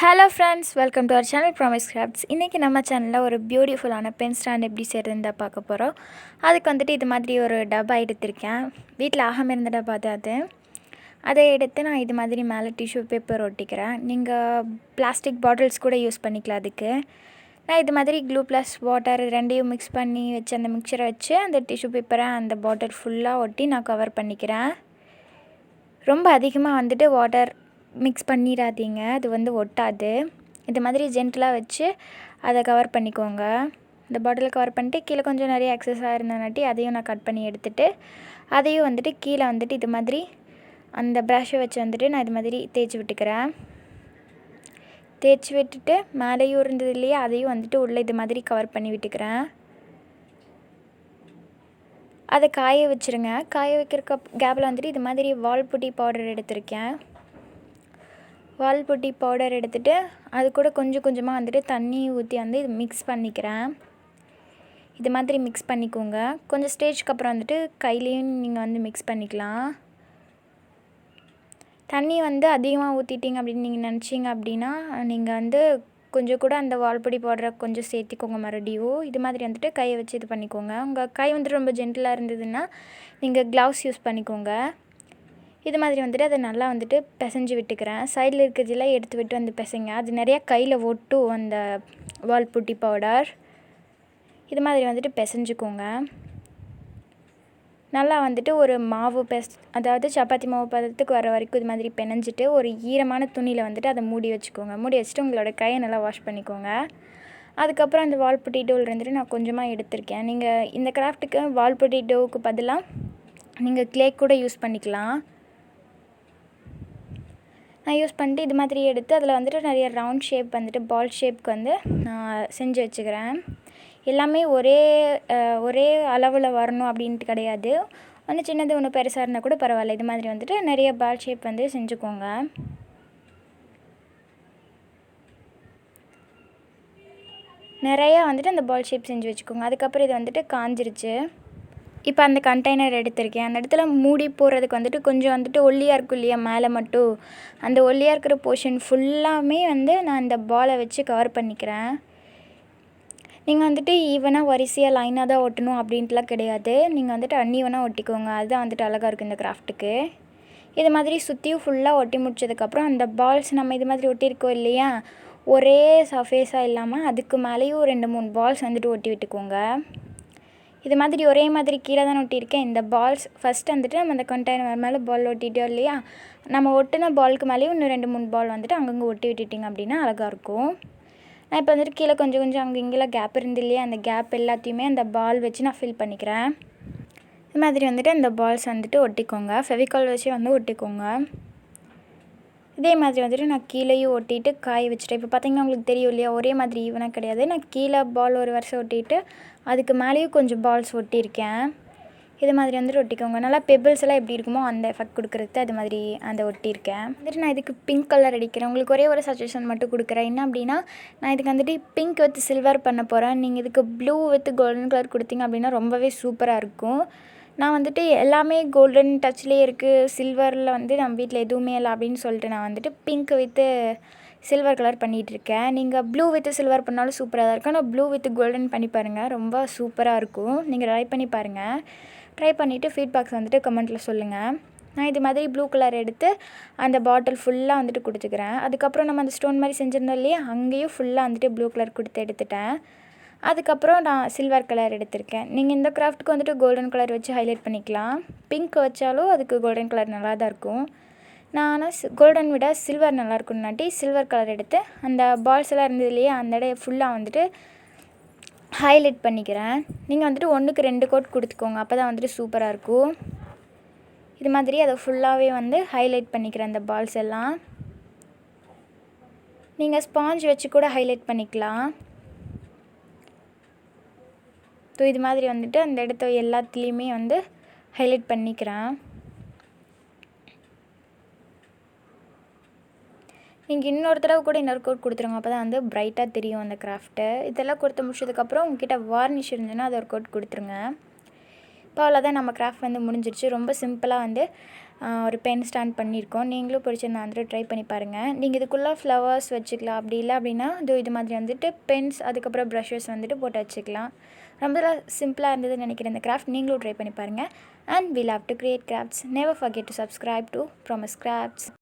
Hello friends, welcome to our channel Promise Crafts. இன்றைக்கி நம்ம சேனலில் ஒரு பியூட்டிஃபுல்லான பென் ஸ்டாண்ட் எப்படி செய்கிறதுன்னு தான் பார்க்க போகிறோம். அதுக்கு வந்துட்டு இது மாதிரி ஒரு டப்பா எடுத்திருக்கேன். வீட்டில் ஆகாமல் இருந்த டப்பா அது. அதை எடுத்து நான் இது மாதிரி மேலே டிஷ்யூ பேப்பர் ஒட்டிக்கிறேன். நீங்கள் பிளாஸ்டிக் பாட்டில்ஸ் கூட யூஸ் பண்ணிக்கலாம். அதுக்கு நான் இது மாதிரி க்ளூ ப்ளஸ் வாட்டர் ரெண்டையும் மிக்ஸ் பண்ணி வச்சு அந்த மிக்சரை வச்சு அந்த டிஷ்யூ பேப்பரை அந்த பாட்டில் ஃபுல்லாக ஒட்டி நான் கவர் பண்ணிக்கிறேன். ரொம்ப அதிகமாக வந்துட்டு வாட்டர் மிக்ஸ் பண்ணிடாதீங்க, அது ஒட்டாது. இது மாதிரி ஜென்டலாக வச்சு அதை கவர் பண்ணிக்கோங்க. இந்த பாட்டில் கவர் பண்ணிட்டு கீழே கொஞ்சம் நிறைய எக்ஸஸாக இருந்தனாட்டி அதையும் நான் கட் பண்ணி எடுத்துகிட்டு அதையும் வந்துட்டு கீழே வந்துட்டு இது மாதிரி அந்த ப்ரஷ்ஷை வச்சு வந்துட்டு நான் இது மாதிரி தேய்ச்சி விட்டுக்கிறேன். தேய்ச்சி விட்டுட்டு மேலேயும் இருந்தது இல்லையா, அதையும் வந்துட்டு உள்ளே இது மாதிரி கவர் பண்ணி விட்டுக்கிறேன். அதை காய வச்சுருங்க. காய வைக்கிற கேப்பில் வந்துட்டு இது மாதிரி வால்புட்டி பவுடர் எடுத்திருக்கேன். வால்புட்டி பவுடர் எடுத்துகிட்டு அது கூட கொஞ்சம் கொஞ்சமாக வந்துட்டு தண்ணி ஊற்றி வந்து இது மிக்ஸ் பண்ணிக்கிறேன். இது மாதிரி மிக்ஸ் பண்ணிக்கோங்க. கொஞ்சம் ஸ்டேஜ்க்கு அப்புறம் வந்துட்டு கையிலையும் நீங்கள் வந்து மிக்ஸ் பண்ணிக்கலாம். தண்ணி வந்து அதிகமாக ஊற்றிட்டிங்க அப்படின்னு நீங்கள் நினச்சிங்க அப்படின்னா நீங்கள் வந்து கொஞ்சம் கூட அந்த வால்பொடி பவுடரை கொஞ்சம் சேர்த்திக்கோங்க மறுபடியும். இது மாதிரி வந்துட்டு கையை வச்சு இது பண்ணிக்கோங்க. உங்கள் கை வந்துட்டு ரொம்ப ஜென்டிலாக இருந்ததுன்னா நீங்கள் க்ளவுஸ் யூஸ் பண்ணிக்கோங்க. இது மாதிரி வந்துட்டு அதை நல்லா வந்துட்டு பிசைஞ்சு விட்டுக்கிறேன். சைடில் இருக்கிறதெல்லாம் எடுத்து விட்டு வந்து பிசைங்க. அது நிறையா கையில் ஒட்டும் அந்த வால்புட்டி பவுடர். இது மாதிரி வந்துட்டு பிசைஞ்சுக்கோங்க. நல்லா வந்துட்டு ஒரு மாவு அதாவது சப்பாத்தி மாவு பதத்துக்கு வர வரைக்கும் இது மாதிரி பிணைஞ்சிட்டு ஒரு ஈரமான துணியில் வந்துட்டு அதை மூடி வச்சுக்கோங்க. மூடி வச்சுட்டு உங்களோட கையை நல்லா வாஷ் பண்ணிக்கோங்க. அதுக்கப்புறம் அந்த வால்புட்டி டோல் இருந்துட்டு நான் கொஞ்சமாக எடுத்திருக்கேன். நீங்கள் இந்த கிராஃப்ட்டுக்கு வால்புட்டி டோவுக்கு பதிலாக நீங்கள் க்ளே கூட யூஸ் பண்ணிக்கலாம். நான் யூஸ் பண்ணிட்டு இது மாதிரி எடுத்து அதில் வந்துட்டு நிறைய ரவுண்ட் ஷேப் வந்துட்டு பால் ஷேப்க்கு வந்து நான் செஞ்சு வச்சுக்கிறேன். எல்லாமே ஒரே அளவில் வரணும் அப்படின்ட்டு கிடையாது. ஒன்று சின்னது ஒன்று பெருசாக இருந்தால் கூட பரவாயில்ல. இது மாதிரி வந்துட்டு நிறைய பால் ஷேப் வந்து செஞ்சுக்கோங்க. நிறையா வந்துட்டு அந்த பால் ஷேப் செஞ்சு வச்சுக்கோங்க. அதுக்கப்புறம் இது வந்துட்டு காஞ்சிருச்சு. இப்போ அந்த கண்டெய்னர் எடுத்திருக்கேன். அந்த இடத்துல மூடி போடுறதுக்கு வந்துட்டு கொஞ்சம் வந்துட்டு ஒல்லியாக இருக்கும் இல்லையா, மேலே மட்டும் அந்த ஒல்லியாக இருக்கிற போர்ஷன் ஃபுல்லாமே வந்து நான் இந்த பாலை வச்சு கவர் பண்ணிக்கிறேன். நீங்கள் வந்துட்டு ஈவனாக வரிசையாக லைனாக தான் ஒட்டணும் அப்படின்ட்டுலாம் கிடையாது. நீங்கள் வந்துட்டு அன்ஈவனாக ஒட்டிக்கோங்க. அதுதான் வந்துட்டு அழகாக இருக்குது இந்த கிராஃப்ட்டுக்கு. இது மாதிரி சுற்றியும் ஃபுல்லாக ஒட்டி முடிச்சதுக்கப்புறம் அந்த பால்ஸ் நம்ம இது மாதிரி ஒட்டியிருக்கோம் இல்லையா, ஒரே சர்ஃபேஸாக இல்லாமல் அதுக்கு மேலேயும் 2-3 பால்ஸ் வந்துட்டு ஒட்டி விட்டுக்கோங்க. இது மாதிரி ஒரே மாதிரி கீழே தான் ஒட்டியிருக்கேன். இந்த பால்ஸ் ஃபஸ்ட்டு வந்துட்டு நம்ம அந்த கண்டெய்னர் மேலே பால் ஒட்டிட்டோம் இல்லையா, நம்ம ஒட்டின பாலுக்கு மேலேயும் இன்னும் 2-3 பால் வந்துட்டு அங்கங்கே ஒட்டி விட்டுட்டிங்க அப்படின்னா அழகாக இருக்கும். நான் இப்போ வந்துட்டு கீழே கொஞ்சம் கொஞ்சம் அங்கே இங்கெல்லாம் கேப் இருந்து இல்லையா, அந்த கேப் எல்லாத்தையுமே அந்த பால் வச்சு நான் ஃபில் பண்ணிக்கிறேன். இது மாதிரி வந்துட்டு அந்த பால்ஸ் வந்துட்டு ஒட்டிக்கோங்க. ஃபெவிகால் வச்சு வந்து ஒட்டிக்கோங்க. இதே மாதிரி வந்துட்டு நான் கீழேயும் ஒட்டிட்டு காய வச்சுட்டேன். இப்போ பார்த்திங்கன்னா உங்களுக்கு தெரியும் இல்லையா, ஒரே மாதிரி ஈவனாக கிடையாது. நான் கீழே பால் ஒரு வருஷம் ஒட்டிட்டு அதுக்கு மேலேயும் கொஞ்சம் பால்ஸ் ஒட்டியிருக்கேன். இது மாதிரி வந்துட்டு ஒட்டிக்கோங்க. நல்லா பெபிள்ஸ் எல்லாம் எப்படி இருக்குமோ அந்த எஃபெக்ட் கொடுக்குறது அது மாதிரி அந்த ஒட்டியிருக்கேன். வந்துட்டு நான் இதுக்கு பிங்க் கலர் அடிக்கிறேன். உங்களுக்கு ஒரே ஒரு சஜஷன் மட்டும் கொடுக்குறேன். என்ன அப்படின்னா, நான் இதுக்கு வந்துட்டு பிங்க் வித் சில்வர் பண்ண போகிறேன். நீங்கள் இதுக்கு ப்ளூ வித் கோல்டன் கலர் கொடுத்தீங்க அப்படின்னா ரொம்பவே சூப்பராக இருக்கும். நான் வந்துட்டு எல்லாமே கோல்டன் டச்லேயே இருக்குது, சில்வரில் வந்து நம்ம வீட்டில் எதுவுமே இல்லை அப்படின்னு சொல்லிட்டு நான் வந்துட்டு பிங்க் வித்து சில்வர் கலர் பண்ணிகிட்ருக்கேன். நீங்கள் ப்ளூ வித் சில்வர் பண்ணாலும் சூப்பராக தான் இருக்கும். ஆனால் ப்ளூ வித் கோல்டன் பண்ணி பாருங்கள், ரொம்ப சூப்பராக இருக்கும். நீங்கள் ட்ரை பண்ணி பாருங்கள். ட்ரை பண்ணிவிட்டு ஃபீட்பேக்ஸ் வந்துட்டு கமெண்ட்டில் சொல்லுங்கள். நான் இது மாதிரி ப்ளூ கலர் எடுத்து அந்த பாட்டில் ஃபுல்லாக வந்துட்டு கொடுத்துக்கிறேன். அதுக்கப்புறம் நம்ம அந்த ஸ்டோன் மாதிரி செஞ்சுருந்தோம் இல்லையா, அங்கேயும் ஃபுல்லாக வந்துட்டு ப்ளூ கலர் கொடுத்து எடுத்துட்டேன். அதுக்கப்புறம் நான் சில்வர் கலர் எடுத்திருக்கேன். நீங்கள் இந்த கிராஃப்ட்டுக்கு வந்துட்டு கோல்டன் கலர் வச்சு ஹைலைட் பண்ணிக்கலாம். பிங்க் வச்சாலும் அதுக்கு கோல்டன் கலர் நல்லா தான் இருக்கும். நான் ஆனால் கோல்டன் விட சில்வர் நல்லாயிருக்குன்னாட்டி சில்வர் கலர் எடுத்து அந்த பால்ஸ் எல்லாம் இருந்தது இல்லையா, அந்த இடையை ஃபுல்லாக வந்துட்டு ஹைலைட் பண்ணிக்கிறேன். நீங்கள் வந்துட்டு 1க்கு 2 கோட் கொடுத்துக்கோங்க, அப்போ தான் வந்துட்டு சூப்பராக இருக்கும். இது மாதிரி அதை ஃபுல்லாகவே வந்து ஹைலைட் பண்ணிக்கிறேன் அந்த பால்ஸ் எல்லாம். நீங்கள் ஸ்பாஞ்ச் வச்சு கூட ஹைலைட் பண்ணிக்கலாம். ஸோ இது மாதிரி வந்துட்டு அந்த இடத்த எல்லாத்துலேயுமே வந்து ஹைலைட் பண்ணிக்கிறேன். நீங்கள் இன்னொரு தடவை கூட இன்னொரு கோட் கொடுத்துருங்க, அப்போ தான் வந்து ப்ரைட்டாக தெரியும் அந்த கிராஃப்ட்டு. இதெல்லாம் கொடுத்து முடிச்சதுக்கப்புறம் உங்ககிட்ட வார்னிஷ் இருந்துச்சுன்னா அதை ஒரு கோட் கொடுத்துருங்க. இப்போ அவ்வளோதான், நம்ம கிராஃப்ட் வந்து முடிஞ்சிருச்சு. ரொம்ப சிம்பிளாக வந்து ஒரு பென் ஸ்டாண்ட் பண்ணியிருக்கோம். நீங்களும் பிடிச்சிருந்தா வந்துட்டு ட்ரை பண்ணி பாருங்கள். நீங்கள் இதுக்குள்ளே ஃப்ளவர்ஸ் வச்சுக்கலாம். அப்படி இல்லை அப்படின்னா இது மாதிரி வந்துட்டு பென்ஸ் அதுக்கப்புறம் ப்ரஷஸ் வந்துட்டு போட்டு வச்சுக்கலாம். ரொம்ப சிம்பிளாக இருந்ததுன்னு நினைக்கிறேன் இந்த கிராஃப்ட். நீங்களும் ட்ரை பண்ணி பாருங்கள். And we love to create crafts. Never forget to subscribe to Promise Crafts.